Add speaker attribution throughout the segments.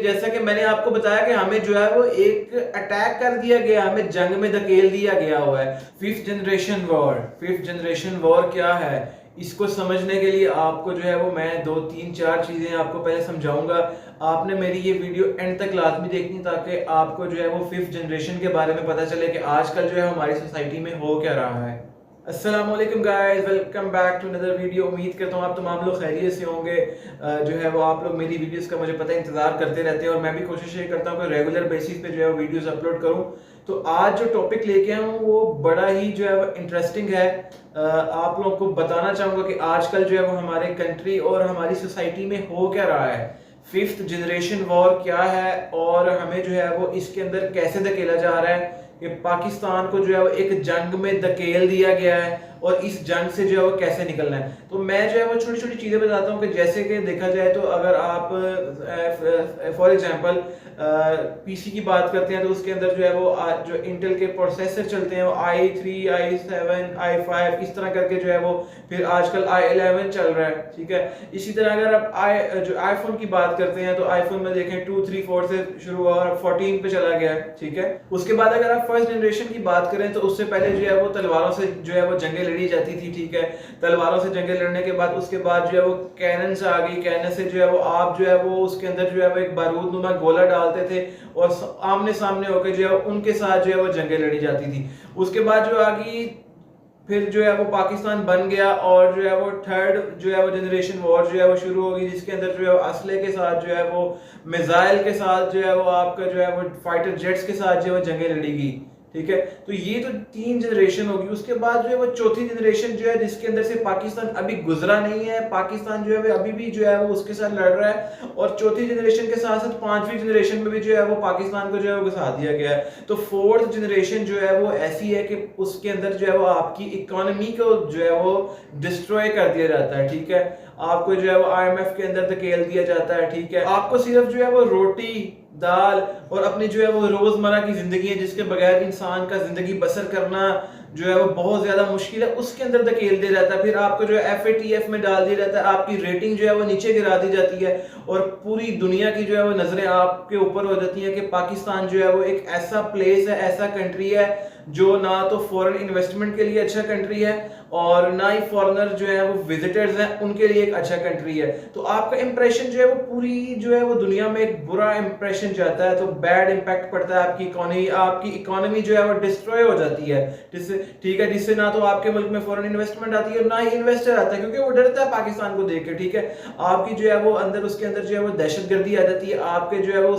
Speaker 1: जैसा कि मैंने आपको बताया कि हमें जो है वो एक अटैक कर दिया गया, हमें जंग में धकेल दिया गया हुआ है। Fifth generation war. Fifth generation war क्या है, इसको समझने के लिए आपको जो है वो मैं 2 3 4 चीजें आपको पहले समझाऊंगा। आपने मेरी ये वीडियो एंड तक लाजमी देखनी ताकि आपको जो है वो फिफ्थ जनरेशन के बारे में पता चले कि आजकल जो है हमारी सोसाइटी में हो क्या रहा है। अस्सलाम वालेकुम guys, welcome back to another video. उम्मीद करता हूँ आप तमाम लोग खैरियत से होंगे। जो है वो आप लोग मेरी वीडियोस का मुझे पता है इंतजार करते रहते हैं और मैं भी कोशिश ये करता हूँ कि रेगुलर बेसिस पे जो है वो वीडियोस अपलोड करूँ। तो आज जो टॉपिक लेके आया हूँ वो बड़ा ही जो है वो इंटरेस्टिंग है। आप लोगों को बताना चाहूँगा कि आजकल जो है वो हमारे कंट्री और हमारी सोसाइटी में हो क्या रहा है। फिफ्थ जनरेशन वॉर क्या है और हमें जो है वो इसके अंदर कैसे धकेला जा रहा है कि पाकिस्तान को जो है वो एक जंग में धकेल दिया गया है और इस जंग से जो है वो कैसे निकलना है। तो मैं जो है वो छोटी छोटी चीजें बताता हूँ कि जैसे कि देखा जाए तो अगर आप फॉर एग्जांपल पीसी की बात करते हैं तो उसके अंदर जो है वो जो इंटेल के प्रोसेसर चलते हैं वो i3 i7 i5 इस तरह करके जो है वो, फिर आजकल i11 चल रहा है। ठीक है, इसी तरह अगर आप जो आईफोन की बात करते हैं तो आईफोन में देखें 2 3 4 से शुरू हुआ और 14 पे चला गया है। ठीक है, उसके बाद अगर आप फर्स्ट जनरेशन की बात करें तो उससे पहले जो है वो तलवारों से जो है वो जंगें लड़ी जाती थी। ठीक है, तलवारों से जंगें लड़ने के बाद उसके बाद जो है वो कैनन से आ गई। कैनन से जो है वो आप जो है वो उसके अंदर जो है वो एक बारूद नुमा गोला डालते थे और आमने सामने होकर जो है उनके साथ जो है वो जंगें लड़ी जाती थी। उसके बाद जो आ गई फिर जो है वो पाकिस्तान बन गया और जो है वो थर्ड जो है वो जनरेशन वॉर जो है वो शुरू होगी, जिसके अंदर जो है वो असले के साथ जो है वो मिसाइल के साथ जो है वो आपका जो है वो फाइटर जेट्स के साथ जो है वो जंगें लड़ेगी। ठीक है, तो ये तो 3 जनरेशन होगी। उसके बाद जो है वो चौथी जनरेशन जो है जिसके अंदर से पाकिस्तान अभी गुजरा नहीं है, पाकिस्तान जो है अभी भी जो है वो उसके साथ लड़ रहा है और चौथी जनरेशन के साथ साथ 5वीं जनरेशन में भी जो है वो पाकिस्तान को जो है वो घुसा दिया गया है। तो फोर्थ जनरेशन जो है वो ऐसी है कि उसके अंदर जो है वो आपकी इकोनॉमी को जो है वो डिस्ट्रॉय कर दिया जाता है। ठीक है, आपको जो है वो IMF के अंदर धकेल दिया जाता है। ठीक है, आपको सिर्फ जो है वो रोटी दाल और अपनी जो है वो रोजमर्रा की जिंदगी है जिसके बगैर इंसान का जिंदगी बसर करना जो है वो बहुत ज्यादा मुश्किल है, उसके अंदर धकेल दिया जाता है। फिर आपको जो है FATF में डाल दिया जाता है, आपकी रेटिंग जो है वो नीचे गिरा दी जाती है और पूरी दुनिया की जो है वो नजरें आपके ऊपर हो जाती है कि पाकिस्तान जो है वो एक ऐसा प्लेस है, ऐसा कंट्री है जो ना तो फॉरेन इन्वेस्टमेंट के लिए अच्छा कंट्री है और ना ही फॉरेनर जो है वो विजिटर्स हैं उनके लिए एक अच्छा कंट्री है। तो आपका इंप्रेशन जो है वो पूरी जो है वो दुनिया में एक बुरा इंप्रेशन जाता है, तो बैड इंपैक्ट पड़ता है आपकी इकोनॉमी जो है वो डिस्ट्रॉय हो जाती है जिससे, ठीक है, जिससे ना तो आपके मुल्क में फॉरेन इन्वेस्टमेंट आती है और ना ही इन्वेस्टर आता है क्योंकि वो डरता है पाकिस्तान को देख के। ठीक है, आपकी जो है वो अंदर उसके अंदर जो है वो दहशतगर्दी आ जाती है, आपके जो है वो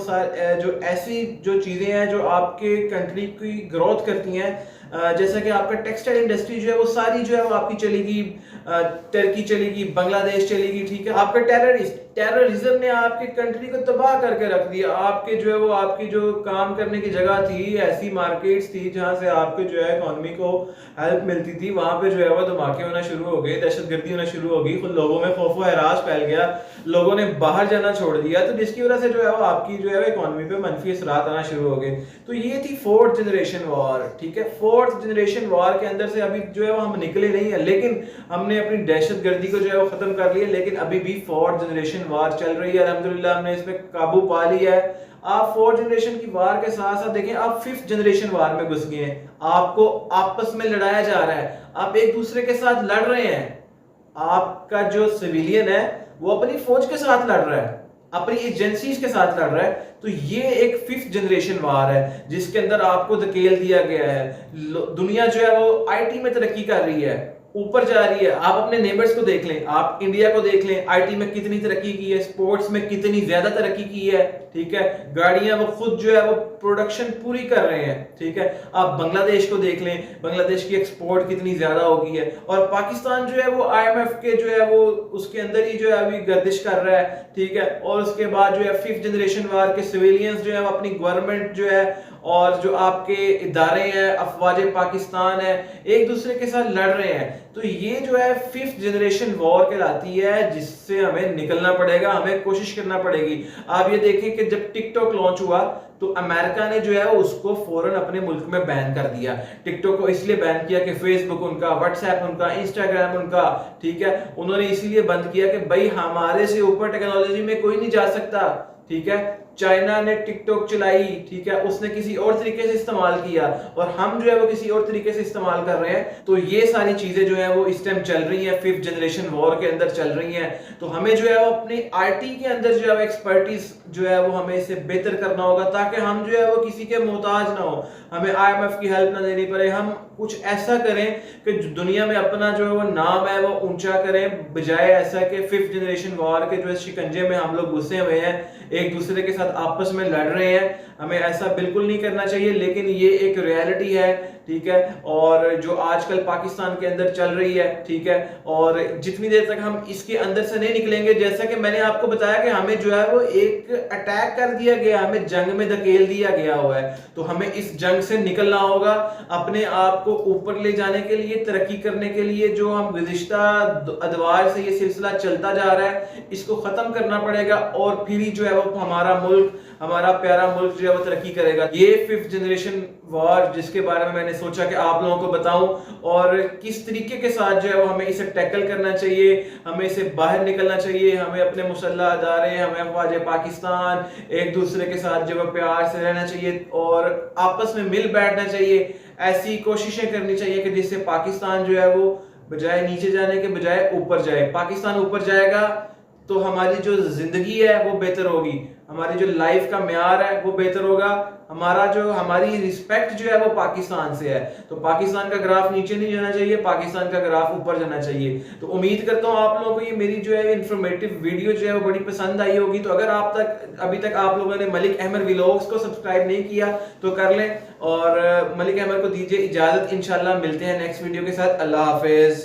Speaker 1: जो ऐसी जो चीजें हैं जो आपके कंट्री की ग्रोथ करती हैं, जैसा कि आपका टेक्सटाइल इंडस्ट्री जो है वो सारी जो है वो आपकी चलेगी, टर्की चलेगी, बांग्लादेश चलेगी। ठीक है, आपका टेररिज्म ने आपकी कंट्री को तबाह करके रख दिया। आपके जो है वो आपकी जो काम करने की जगह थी, ऐसी मार्केट्स थी जहां से आपके जो है इकोनॉमी को हेल्प मिलती थी, वहां पे जो है वो धमाके होना शुरू हो गए, दहशतगर्दी होना शुरू हो गई, लोगों में खौफ व हरास फैल गया, लोगों ने बाहर जाना छोड़ दिया, तो जिसकी वजह से जो है वो आपकी जो है इकोनॉमी पे मनफी असरात आना शुरू हो गए। तो ये थी फोर्थ जनरेशन वॉर। ठीक है, फोर्थ जनरेशन वॉर के अंदर से अभी जो है वो हम निकले नहीं है, लेकिन हमने अपनी दहशतगर्दी को जो है वो खत्म कर लिया, लेकिन अभी भी फोर्थ जनरेशन वार चल रही है। अल्हम्दुलिल्लाह हमने इस पे काबू पा लिया है। आप फोर्थ जनरेशन की वार के साथ साथ देखें आप फिफ्थ जनरेशन वार में घुस गए हैं, आपको आपस में लड़ाया जा रहा है, आप एक दूसरे के साथ लड़ रहे हैं। आपका जो सिविलियन है वो अपनी फौज के साथ लड़ रहा है, अपनी एजेंसीज के साथ लड़ रहा है। तो ये एक फिफ्थ जनरेशन वार है जिसके अंदर आपको धकेल दिया गया है। दुनिया जो है वो IT में तरक्की कर रही है, ऊपर जा रही है। आप अपने नेबर्स को देख लें, आप इंडिया को देख लें, IT में कितनी तरक्की की है, स्पोर्ट्स में कितनी ज्यादा तरक्की की है। ठीक है, गाड़ियां वो खुद जो है वो प्रोडक्शन पूरी कर रहे हैं। ठीक है, आप बांग्लादेश को देख लें, बांग्लादेश की एक्सपोर्ट कितनी ज्यादा हो गई है और पाकिस्तान जो है वो IMF के जो है वो उसके अंदर ही जो है अभी गर्दिश कर रहा है। ठीक है, और उसके बाद जो है फिफ्थ जनरेशन वार के सिविलियंस जो है अपनी गवर्नमेंट जो है और जो आपके इदारे हैं, अफवाज पाकिस्तान है, एक दूसरे के साथ लड़ रहे हैं। तो ये जो है फिफ्थ जनरेशन वॉर कहलाती है जिससे हमें निकलना पड़ेगा, हमें कोशिश करना पड़ेगी। आप ये देखें कि जब टिकटॉक लॉन्च हुआ तो अमेरिका ने जो है उसको फौरन अपने मुल्क में बैन कर दिया। टिकटॉक को इसलिए बैन किया कि फेसबुक उनका, व्हाट्सएप उनका, इंस्टाग्राम उनका, ठीक है, उन्होंने इसीलिए बंद किया कि भाई हमारे से ऊपर टेक्नोलॉजी में कोई नहीं जा सकता। ठीक है, चाइना ने टिकटॉक चलाई, ठीक है, उसने किसी और तरीके से इस्तेमाल किया और हम जो है वो किसी और तरीके से इस्तेमाल कर रहे हैं। तो ये सारी चीजें जो है वो इस टाइम चल रही हैं, 5th जनरेशन वॉर के अंदर चल रही हैं। तो हमें जो है वो अपनी आईटी के अंदर जो है वो एक्सपर्टीज जो है वो हमें इसे बेहतर करना होगा, ताकि हम जो है वो किसी के मोहताज ना हो, हमें आईएमएफ की हेल्प ना देनी पड़े। हम कुछ ऐसा करें कि दुनिया में अपना जो है वो नाम है वो ऊंचा करें, बजाय ऐसा कि 5th जनरेशन वॉर के जो शिकंजे में हम लोग घुसे हुए हैं, एक दूसरे के साथ आपस में लड़ रहे हैं। हमें ऐसा बिल्कुल नहीं करना चाहिए, लेकिन ये एक रियलिटी है, ठीक है, और जो आजकल पाकिस्तान के अंदर चल रही है, ठीक है। और जितनी देर तक हम इसके अंदर से नहीं निकलेंगे, जैसा कि मैंने आपको बताया कि हमें जो है वो एक अटैक कर दिया गया, हमें जंग में धकेल दिया गया हुआ है, तो हमें इस जंग से निकलना होगा। अपने आप को ऊपर ले जाने के लिए, तरक्की करने के लिए, जो हम गुज़िश्ता अदवार से ये सिलसिला चलता जा रहा है, इसको खत्म करना पड़ेगा और फिर ही जो है वो हमारा मुल्क, हमारा प्यारा मुल्क जो है वो तरक्की करेगा। ये 5th जनरेशन वॉर जिसके बारे में मैंने सोचा कि आप लोगों को बताऊं और किस तरीके के साथ जो है वो हमें इसे टैकल करना चाहिए, हमें इसे बाहर निकलना चाहिए, हमें अपने मुसल्लह अदारे, हमें अफवाज पाकिस्तान, एक दूसरे के साथ जो है प्यार से रहना चाहिए और आपस में मिल बैठना चाहिए। ऐसी कोशिशें करनी चाहिए कि जिससे पाकिस्तान जो है वो बजाय नीचे जाने के बजाय ऊपर जाए। पाकिस्तान ऊपर जाएगा तो हमारी जो जिंदगी है वो बेहतर होगी, हमारी जो लाइफ का म्यार है वो बेहतर होगा, हमारी रिस्पेक्ट जो है वो पाकिस्तान से है। तो पाकिस्तान का ग्राफ नीचे नहीं जाना चाहिए, पाकिस्तान का ग्राफ ऊपर जाना चाहिए। तो उम्मीद करता हूँ आप लोगों को ये मेरी जो है इंफॉर्मेटिव वीडियो जो है वो बड़ी पसंद आई होगी। तो अगर अभी तक आप लोगों ने मलिक अहमद व्लॉग्स को सब्सक्राइब नहीं किया तो कर लें और मलिक अहमद को दीजिए इजाजत। इंशाल्लाह मिलते हैं नेक्स्ट वीडियो के साथ। अल्लाह हाफिज।